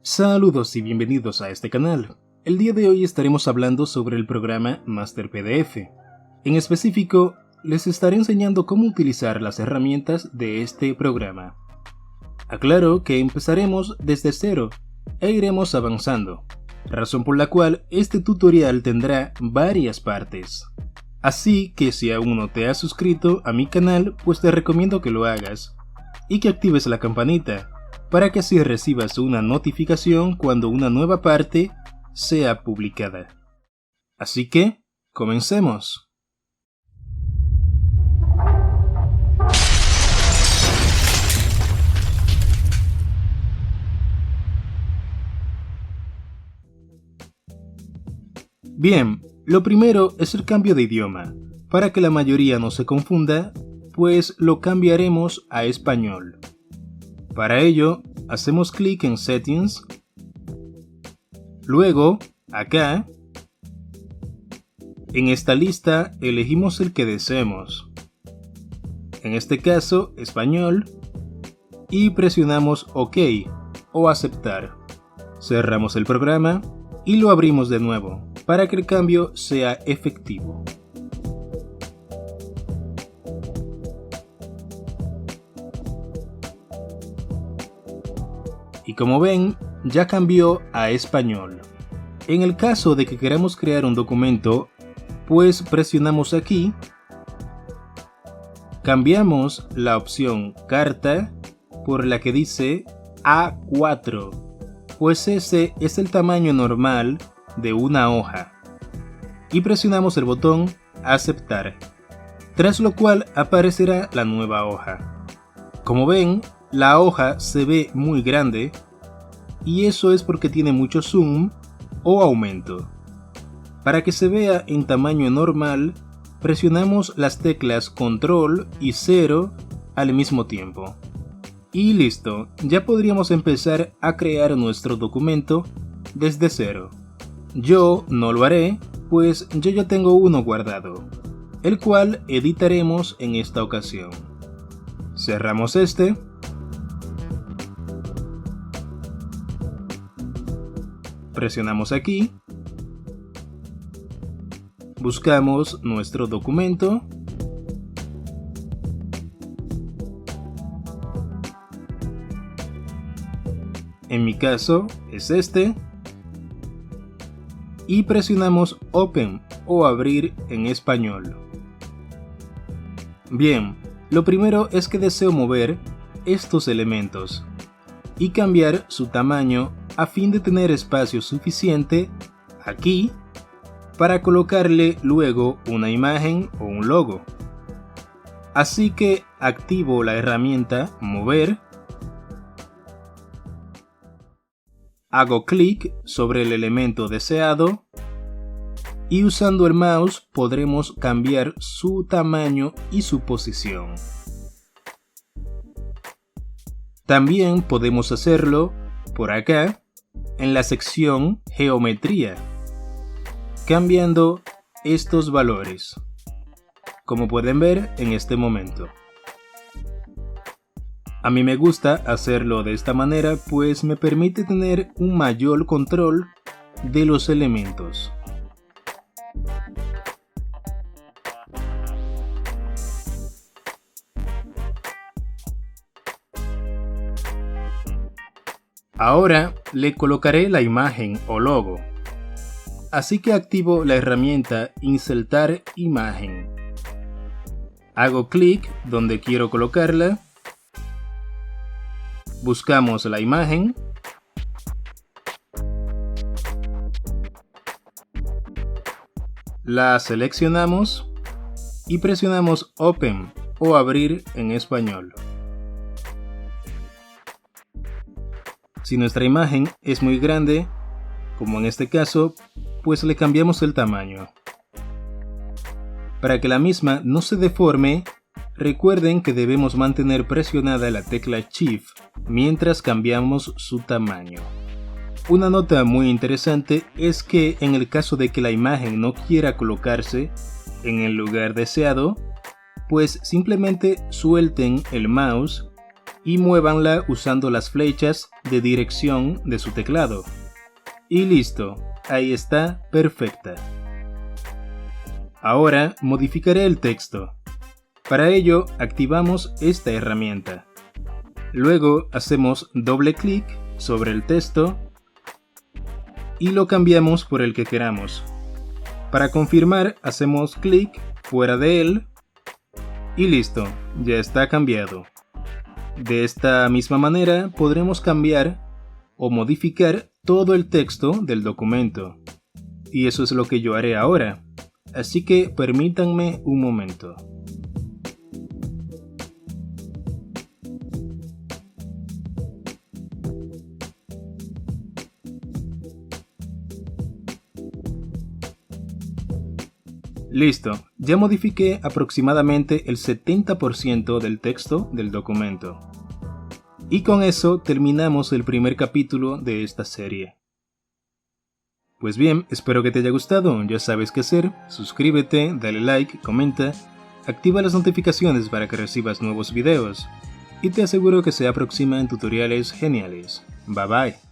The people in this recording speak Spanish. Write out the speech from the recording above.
Saludos y bienvenidos a este canal. El día de hoy estaremos hablando sobre el programa Master PDF. En específico, les estaré enseñando cómo utilizar las herramientas de este programa. Aclaro que empezaremos desde cero e iremos avanzando, razón por la cual este tutorial tendrá varias partes. Así que si aún no te has suscrito a mi canal, pues te recomiendo que lo hagas y que actives la campanita para que así recibas una notificación cuando una nueva parte sea publicada. Así que, comencemos. Bien, lo primero es el cambio de idioma. Para que la mayoría no se confunda, pues lo cambiaremos a español. Para ello, hacemos clic en Settings, luego, acá, en esta lista elegimos el que deseemos, en este caso, español, y presionamos OK o aceptar. Cerramos el programa y lo abrimos de nuevo, para que el cambio sea efectivo. Y como ven, ya cambió a español. En el caso de que queramos crear un documento, pues presionamos aquí, cambiamos la opción carta por la que dice A4, pues ese es el tamaño normal de una hoja. Y presionamos el botón aceptar, tras lo cual aparecerá la nueva hoja. Como ven, la hoja se ve muy grande y eso es porque tiene mucho zoom o aumento. Para que se vea en tamaño normal, presionamos las teclas Control y 0 al mismo tiempo. Y listo, ya podríamos empezar a crear nuestro documento desde cero. Yo no lo haré, pues yo ya tengo uno guardado, el cual editaremos en esta ocasión. Cerramos este. Presionamos aquí, buscamos nuestro documento, en mi caso es este, y presionamos Open o abrir en español. Bien, lo primero es que deseo mover estos elementos y cambiar su tamaño a fin de tener espacio suficiente aquí para colocarle luego una imagen o un logo. Así que activo la herramienta Mover, hago clic sobre el elemento deseado y usando el mouse podremos cambiar su tamaño y su posición. También podemos hacerlo por acá en la sección Geometría, cambiando estos valores, como pueden ver en este momento. A mí me gusta hacerlo de esta manera, pues me permite tener un mayor control de los elementos. Ahora le colocaré la imagen o logo, así que activo la herramienta Insertar imagen. Hago clic donde quiero colocarla, buscamos la imagen, la seleccionamos y presionamos Open o abrir en español. Si nuestra imagen es muy grande, como en este caso, pues le cambiamos el tamaño. Para que la misma no se deforme, recuerden que debemos mantener presionada la tecla Shift mientras cambiamos su tamaño. Una nota muy interesante es que en el caso de que la imagen no quiera colocarse en el lugar deseado, pues simplemente suelten el mouse y muévanla usando las flechas de dirección de su teclado. Y listo, ahí está, perfecta. Ahora modificaré el texto. Para ello activamos esta herramienta. Luego hacemos doble clic sobre el texto y lo cambiamos por el que queramos. Para confirmar hacemos clic fuera de él y listo, ya está cambiado. De esta misma manera podremos cambiar o modificar todo el texto del documento. Y eso es lo que yo haré ahora. Así que permítanme un momento. Listo, ya modifiqué aproximadamente el 70% del texto del documento. Y con eso terminamos el primer capítulo de esta serie. Pues bien, espero que te haya gustado, ya sabes qué hacer, suscríbete, dale like, comenta, activa las notificaciones para que recibas nuevos videos, y te aseguro que se aproximan tutoriales geniales. Bye bye.